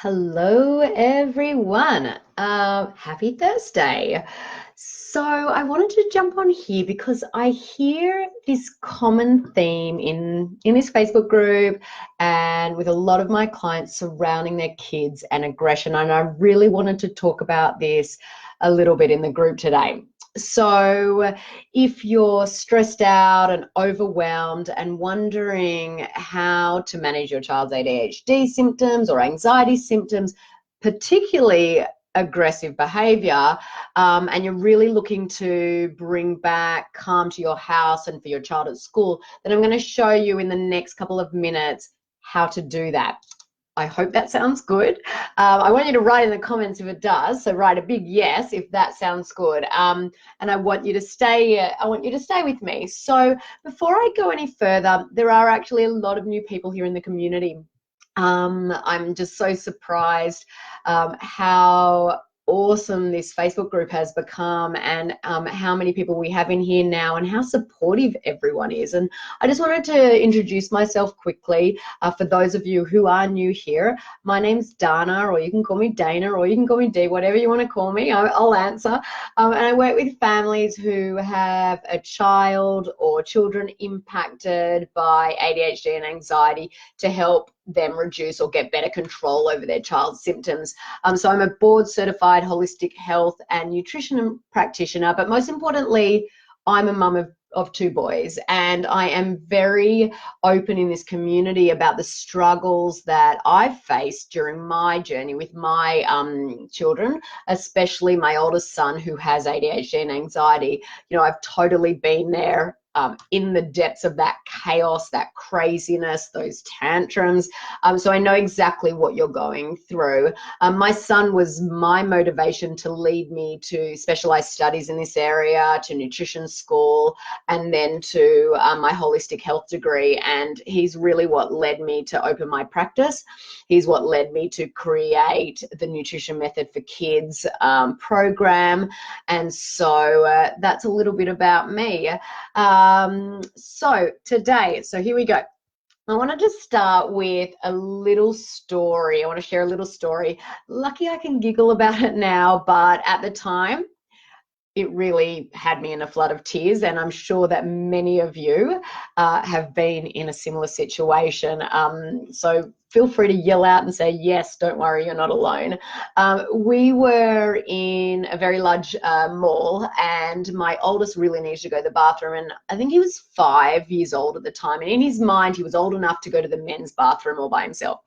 Hello, everyone. Happy Thursday. So I wanted to jump on here because I hear this common theme in this Facebook group and with a lot of my clients surrounding their kids and aggression. And I really wanted to talk about this a little bit in the group today. So if you're stressed out and overwhelmed and wondering how to manage your child's ADHD symptoms or anxiety symptoms, particularly aggressive behavior, and you're really looking to bring back calm to your house and for your child at school, then I'm going to show you in the next couple of minutes how to do that. I hope that sounds good. I want you to write in the comments if it does. So write a big yes if that sounds good. And I want you to stay. I want you to stay with me. So before I go any further, there are actually a lot of new people here in the community. I'm just so surprised how awesome this Facebook group has become and how many people we have in here now and how supportive everyone is. And I just wanted to introduce myself quickly for those of you who are new here. My name's Dana, or you can call me Dana, or you can call me Dee, whatever you want to call me, I'll answer. And I work with families who have a child or children impacted by ADHD and anxiety to help them reduce or get better control over their child's symptoms. So I'm a board certified holistic health and nutrition practitioner, but most importantly, I'm a mum of two boys, and I am very open in this community about the struggles that I've faced during my journey with my children, especially my oldest son who has ADHD and anxiety. You know, I've totally been there in the depths of that chaos, that craziness, those tantrums. So I know exactly what you're going through. My son was my motivation to lead me to specialized studies in this area, to nutrition school, and then to my holistic health degree. And he's really what led me to open my practice. He's what led me to create the Nutrition Method for Kids program. And so that's a little bit about me. So here we go. I wanted to start with a little story. I want to share a little story. Lucky I can giggle about it now, but at the time, it really had me in a flood of tears, and I'm sure that many of you have been in a similar situation. So feel free to yell out and say, yes, don't worry, you're not alone. We were in a very large mall, and my oldest really needed to go to the bathroom, and I think he was 5 years old at the time, and in his mind, he was old enough to go to the men's bathroom all by himself.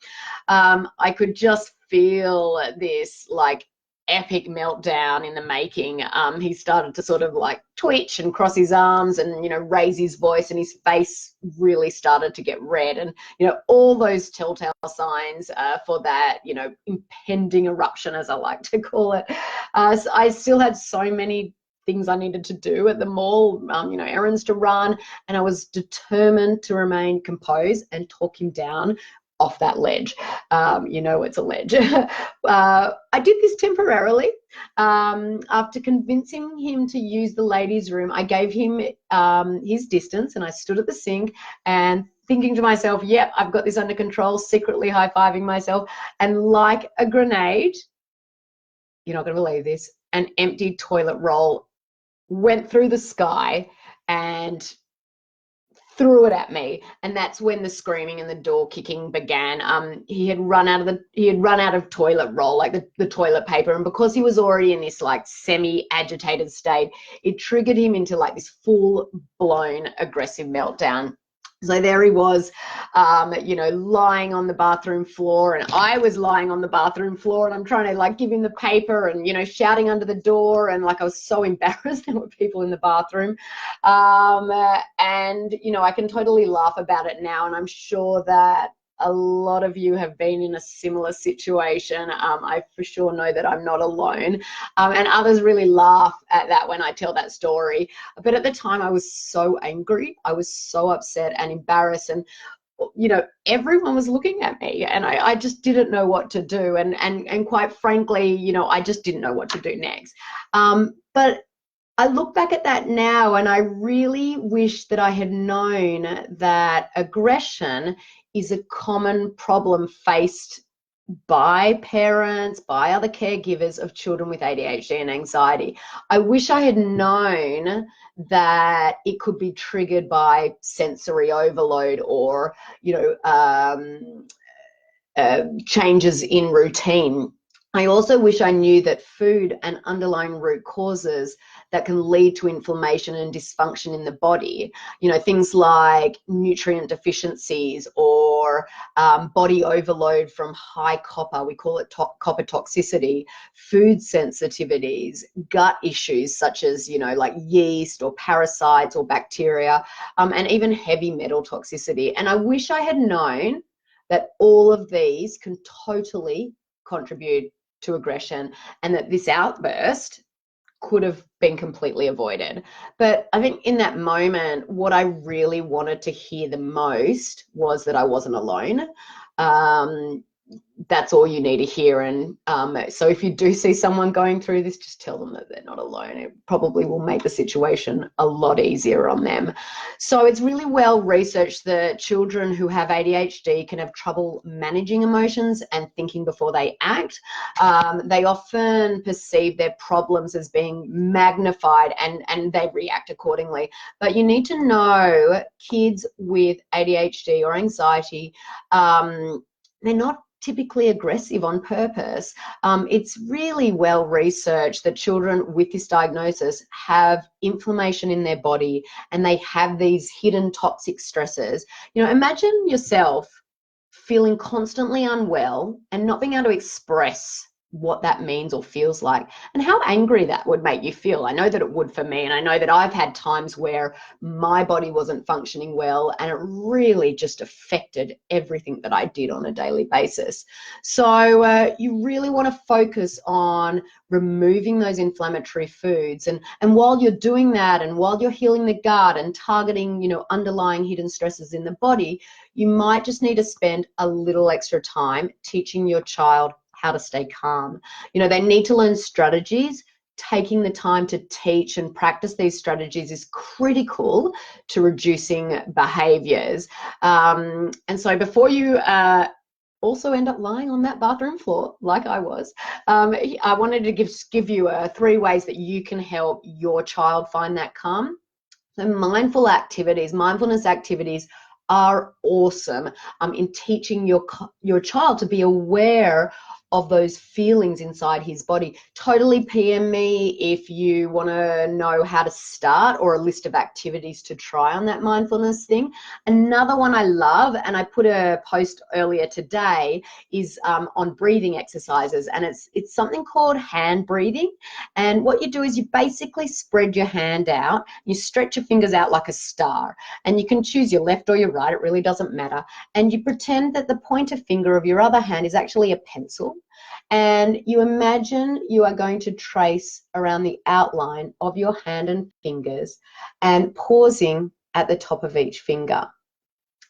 I could just feel this like epic meltdown in the making. He started to sort of like twitch and cross his arms and, you know, raise his voice, and his face really started to get red, and, you know, all those telltale signs for that, you know, impending eruption, as I like to call it. So I still had so many things I needed to do at the mall, you know, errands to run, and I was determined to remain composed and talk him down off that ledge. You know, it's a ledge. I did this temporarily. After convincing him to use the ladies' room, I gave him his distance, and I stood at the sink and thinking to myself, yep, I've got this under control, secretly high-fiving myself. And like a grenade, you're not going to believe this, an empty toilet roll went through the sky and threw it at me, and that's when the screaming and the door kicking began. He had run out of toilet roll, like the toilet paper, and because he was already in this like semi-agitated state, it triggered him into like this full-blown aggressive meltdown. So there he was, you know, lying on the bathroom floor, and I was lying on the bathroom floor, and I'm trying to like give him the paper and, you know, shouting under the door, and like I was so embarrassed there were people in the bathroom. And, you know, I can totally laugh about it now, and I'm sure that a lot of you have been in a similar situation. I for sure know that I'm not alone, and others really laugh at that when I tell that story. But at the time, I was so angry, I was so upset and embarrassed, and, you know, everyone was looking at me, and I just didn't know what to do, and quite frankly, you know, I just didn't know what to do next. But I look back at that now, and I really wish that I had known that aggression is a common problem faced by parents, by other caregivers of children with ADHD and anxiety. I wish I had known that it could be triggered by sensory overload or, changes in routine. I also wish I knew that food and underlying root causes that can lead to inflammation and dysfunction in the body, things like nutrient deficiencies or body overload from high copper, we call it copper toxicity, food sensitivities, gut issues such as, like yeast or parasites or bacteria, and even heavy metal toxicity. And I wish I had known that all of these can totally contribute to aggression and that this outburst could have been completely avoided. But I think in that moment, what I really wanted to hear the most was that I wasn't alone. That's all you need to hear. And so if you do see someone going through this, just tell them that they're not alone. It probably will make the situation a lot easier on them. So it's really well researched that children who have ADHD can have trouble managing emotions and thinking before they act. They often perceive their problems as being magnified and they react accordingly. But you need to know kids with ADHD or anxiety, they're not typically aggressive on purpose. It's really well researched that children with this diagnosis have inflammation in their body and they have these hidden toxic stresses. Imagine yourself feeling constantly unwell and not being able to express what that means or feels like, and how angry that would make you feel. I know that it would for me, and I know that I've had times where my body wasn't functioning well and it really just affected everything that I did on a daily basis. So you really want to focus on removing those inflammatory foods, and while you're doing that and while you're healing the gut and targeting underlying hidden stresses in the body, you might just need to spend a little extra time teaching your child how to stay calm. They need to learn strategies. Taking the time to teach and practice these strategies is critical to reducing behaviors. And so before you also end up lying on that bathroom floor like I was, I wanted to give you 3 ways that you can help your child find that calm. So mindfulness activities are awesome in teaching your child to be aware of those feelings inside his body. Totally PM me if you want to know how to start or a list of activities to try on that mindfulness thing. Another one I love, and I put a post earlier today, is on breathing exercises, and it's something called hand breathing. And what you do is you basically spread your hand out, you stretch your fingers out like a star, and you can choose your left or your right, it really doesn't matter, and you pretend that the pointer finger of your other hand is actually a pencil, and you imagine you are going to trace around the outline of your hand and fingers and pausing at the top of each finger.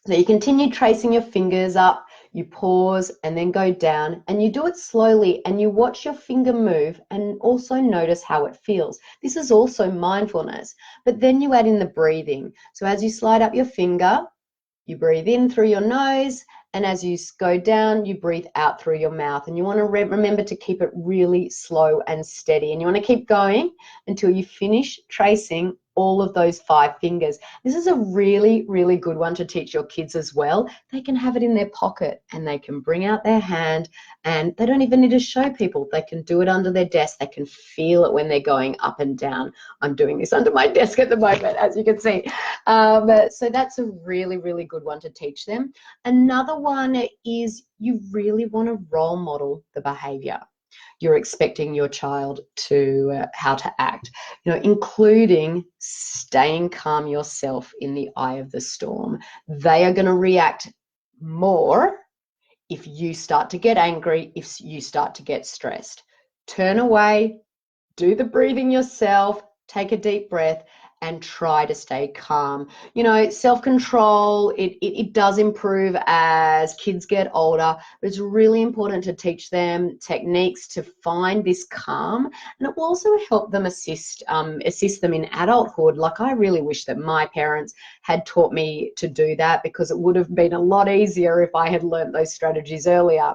So you continue tracing your fingers up, you pause and then go down, and you do it slowly, and you watch your finger move and also notice how it feels. This is also mindfulness, but then you add in the breathing. So as you slide up your finger, you breathe in through your nose, and as you go down, you breathe out through your mouth. And you want to remember to keep it really slow and steady. And you want to keep going until you finish tracing all of those 5 fingers. This is a really, really good one to teach your kids as well. They can have it in their pocket and they can bring out their hand, and they don't even need to show people. They can do it under their desk. They can feel it when they're going up and down. I'm doing this under my desk at the moment, as you can see. So that's a really, really good one to teach them. Another one is you really want to role model the behavior you're expecting your child to how to act, including staying calm yourself in the eye of the storm. They are going to react more if you start to get angry, if you start to get stressed. Turn away, do the breathing yourself, take a deep breath, and try to stay calm. You know, self-control, it does improve as kids get older, but it's really important to teach them techniques to find this calm, and it will also help them assist them in adulthood. Like, I really wish that my parents had taught me to do that, because it would have been a lot easier if I had learned those strategies earlier.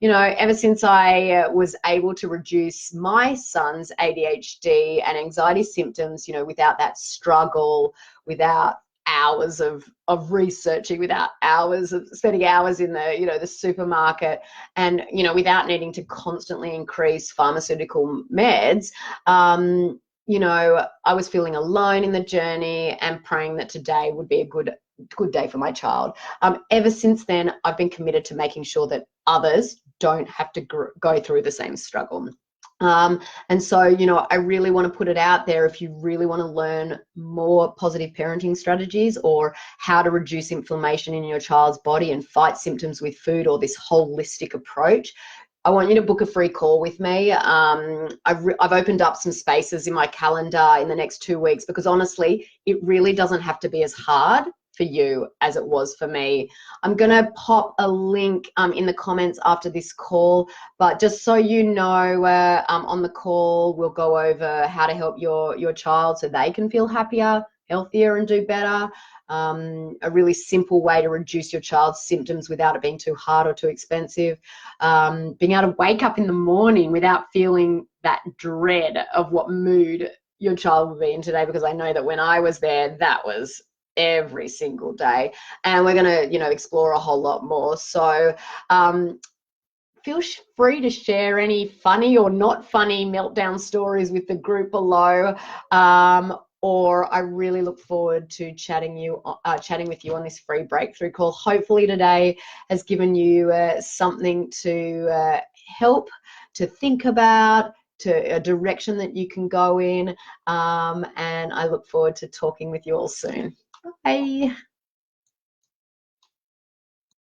You know, ever since I was able to reduce my son's ADHD and anxiety symptoms, you know, without that struggle, without hours of researching, without hours of spending hours in the, you know, the supermarket, and, you know, without needing to constantly increase pharmaceutical meds, you know, I was feeling alone in the journey and praying that today would be a good day for my child. Ever since then, I've been committed to making sure that others don't have to go through the same struggle. And so, you know, I really want to put it out there. If you really want to learn more positive parenting strategies, or how to reduce inflammation in your child's body and fight symptoms with food, or this holistic approach, I want you to book a free call with me. I've opened up some spaces in my calendar in the next 2 weeks, because honestly, it really doesn't have to be as hard for you as it was for me. I'm going to pop a link in the comments after this call, but just so you know, on the call, we'll go over how to help your child so they can feel happier, healthier, and do better. A really simple way to reduce your child's symptoms without it being too hard or too expensive. Being able to wake up in the morning without feeling that dread of what mood your child will be in today, because I know that when I was there, that was every single day. And we're going to, you know, explore a whole lot more. So feel free to share any funny or not funny meltdown stories with the group below. Or I really look forward to chatting with you on this free breakthrough call. Hopefully today has given you something to help, to think about, to a direction that you can go in. And I look forward to talking with you all soon. Bye.